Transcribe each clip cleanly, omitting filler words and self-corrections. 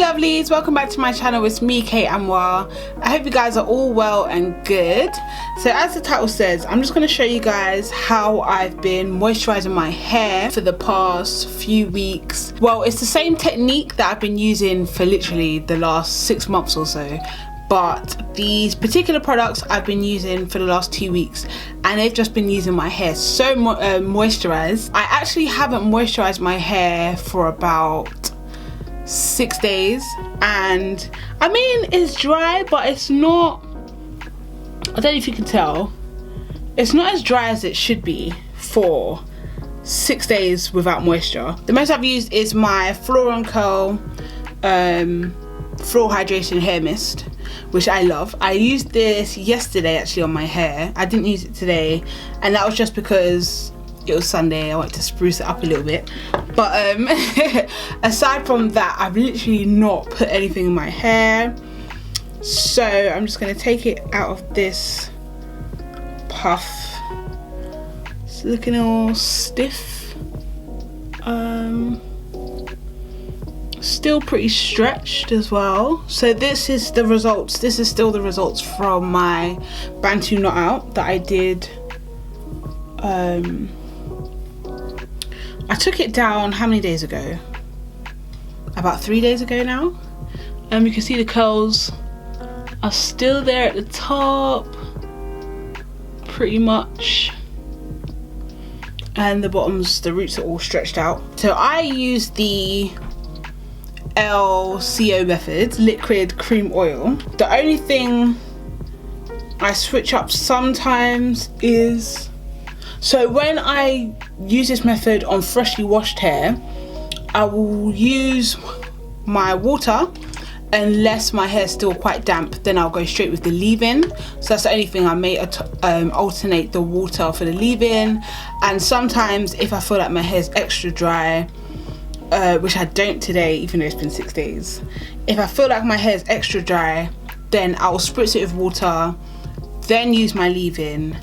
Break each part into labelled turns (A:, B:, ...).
A: lovelies, welcome back to my channel. It's me, KayAmoah. I hope you guys are all well and good. So as the title says, I'm just going to show you guys how I've been moisturizing my hair for the past few weeks. Well, it's the same technique that I've been using for literally the last 6 months or so, but these particular products I've been using for the last 2 weeks, and they've just been using my hair so moisturized. I actually haven't moisturized my hair for about 6 days, and I mean, it's dry, but it's not, I don't know if you can tell, it's not as dry as it should be for 6 days without moisture. The most I've used is my Floral & Co Floral Hydration Hair Mist, which I love. I used this yesterday actually on my hair. I didn't use it today, and that was just because it was Sunday. I wanted to spruce it up a little bit. But aside from that, I've literally not put anything in my hair. So I'm just going to take it out of this puff. It's looking all stiff. Still pretty stretched as well. So this is the results. This is still the results from my Bantu Not Out that I did. I took it down how many days ago? About 3 days ago now. You can see the curls are still there at the top, pretty much, and the bottoms, the roots are all stretched out. So I use the LCO method, liquid cream oil. The only thing I switch up sometimes is, so when I use this method on freshly washed hair, I will use my water. Unless my hair is still quite damp, then I'll go straight with the leave-in. So that's the only thing. I may alternate the water for the leave-in. And sometimes if I feel like my hair is extra dry, which I don't today, even though it's been 6 days, if I feel like my hair is extra dry, then I'll spritz it with water, then use my leave-in,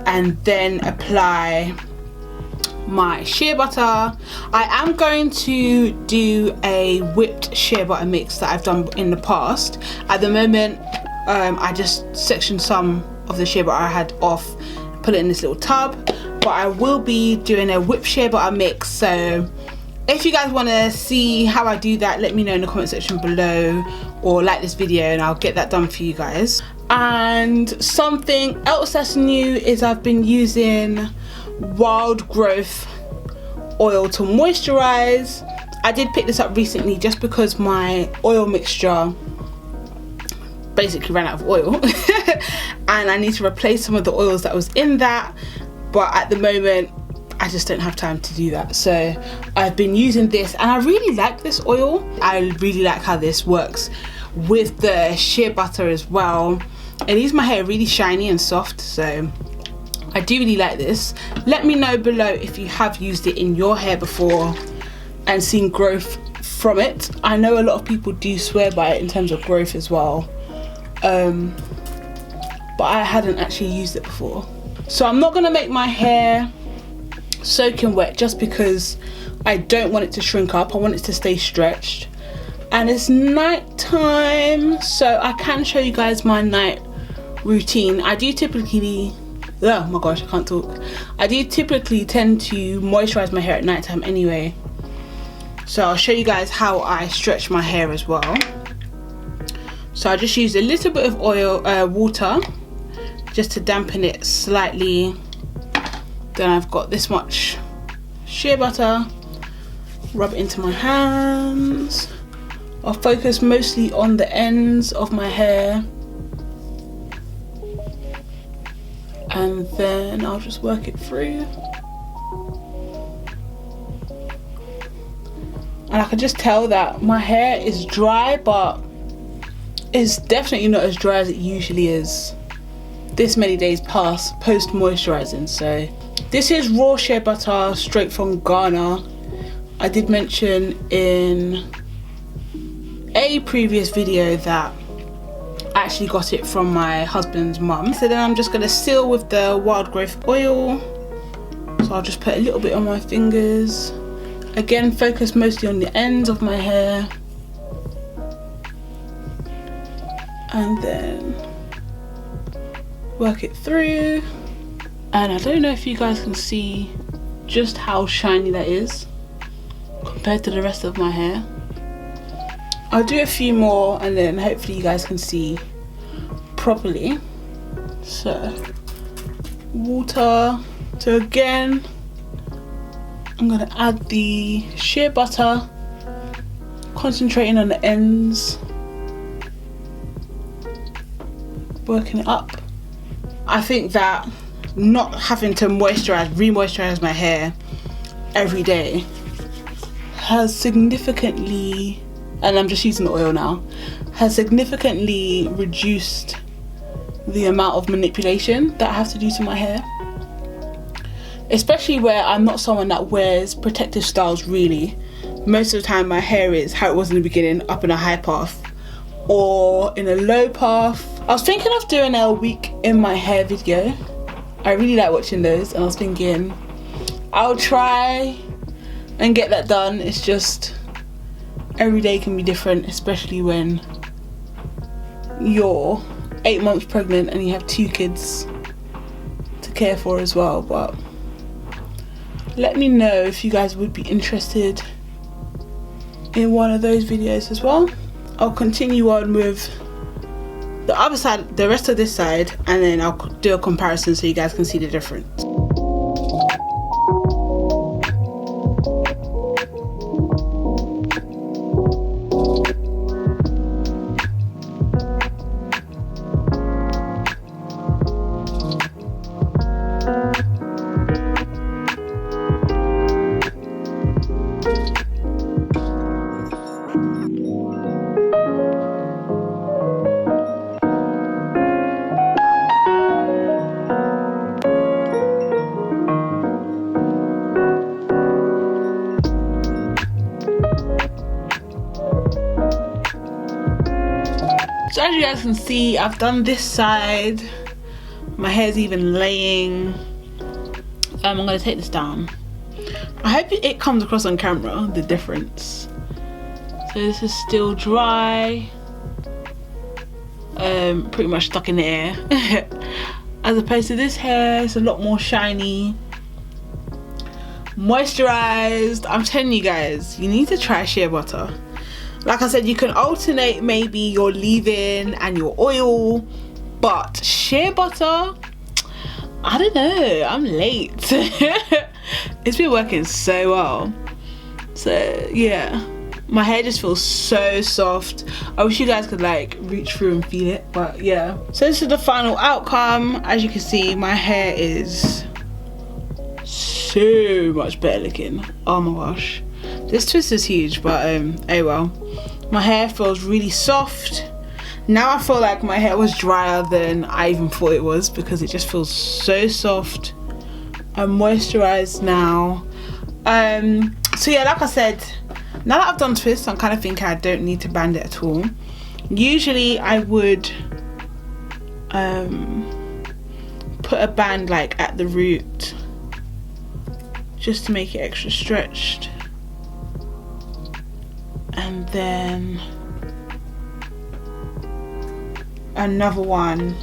A: and then apply my shea butter. I am going to do a whipped shea butter mix that I've done in the past. At the moment, I just sectioned some of the shea butter I had off, put it in this little tub, but I will be doing a whipped shea butter mix. So if you guys want to see how I do that, let me know in the comment section below, or like this video and I'll get that done for you guys. And something else that's new is I've been using wild growth oil to moisturize. I did pick this up recently just because my oil mixture basically ran out of oil and I need to replace some of the oils that was in that, but at the moment I just don't have time to do that. So I've been using this and I really like this oil. I really like how this works with the shea butter as well. It leaves my hair really shiny and soft, so I do really like this. Let me know below if you have used it in your hair before and seen growth from it. I know a lot of people do swear by it in terms of growth as well, but I hadn't actually used it before. So I'm not gonna make my hair soaking wet just because I don't want it to shrink up. I want it to stay stretched, and it's night time, so I can show you guys my night routine. I do typically, oh my gosh, I can't talk. I do typically tend to moisturize my hair at night time anyway, so I'll show you guys how I stretch my hair as well. So I just use a little bit of oil, water, just to dampen it slightly. Then I've got this much shea butter, rub it into my hands. I'll focus mostly on the ends of my hair, and then I'll just work it through. And I can just tell that my hair is dry, but it's definitely not as dry as it usually is this many days past post moisturizing. So this is raw shea butter straight from Ghana. I did mention in a previous video that I actually got it from my husband's mum. So then I'm just going to seal with the wild growth oil. So I'll just put a little bit on my fingers. Again, focus mostly on the ends of my hair. and then work it through. And I don't know if you guys can see just how shiny that is compared to the rest of my hair. I'll do a few more and then hopefully you guys can see properly. So water. So again, I'm gonna add the shea butter, concentrating on the ends, working it up. I think that not having to re-moisturize my hair every day has significantly, and I'm just using the oil now, has significantly reduced the amount of manipulation that I have to do to my hair. Especially where I'm not someone that wears protective styles really. Most of the time my hair is how it was in the beginning, up in a high path or in a low path. I was thinking of doing a week in my hair video. I really like watching those, and I was thinking I'll try and get that done. It's just every day can be different, especially when you're 8 months pregnant and you have 2 kids to care for as well. But let me know if you guys would be interested in one of those videos as well. I'll continue on with the other side, the rest of this side, and then I'll do a comparison so you guys can see the difference. So as you guys can see, I've done this side. My hair's even laying. I'm gonna take this down. I hope it comes across on camera, the difference. So this is still dry. Pretty much stuck in the air. As opposed to this hair, it's a lot more shiny. Moisturized. I'm telling you guys, you need to try shea butter. Like I said, you can alternate maybe your leave-in and your oil, but shea butter, I don't know, I'm late. It's been working so well. So yeah, my hair just feels so soft. I wish you guys could like reach through and feel it, but yeah. So this is the final outcome. As you can see, my hair is so much better looking. Oh my gosh. This twist is huge, but oh well. My hair feels really soft. Now I feel like my hair was drier than I even thought it was, because it just feels so soft. I'm moisturized now. So yeah, like I said, now that I've done twists, I'm kind of thinking I don't need to band it at all. Usually I would put a band like at the root just to make it extra stretched. And then another one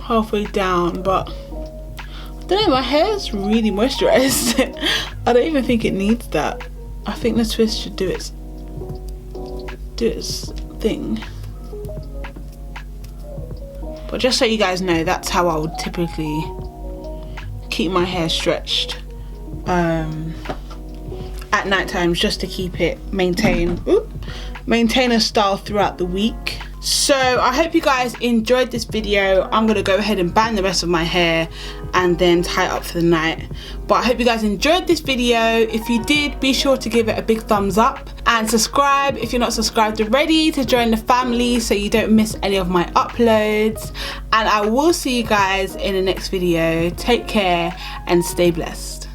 A: halfway down, but I don't know, my hair is really moisturized. I don't even think it needs that. I think the twist should do its thing. But just so you guys know, that's how I would typically keep my hair stretched at night times, just to keep it maintain a style throughout the week. So I hope you guys enjoyed this video. I'm gonna go ahead and band the rest of my hair and then tie it up for the night. But I hope you guys enjoyed this video. If you did, be sure to give it a big thumbs up and subscribe if you're not subscribed already, to join the family so you don't miss any of my uploads. And I will see you guys in the next video. Take care and stay blessed.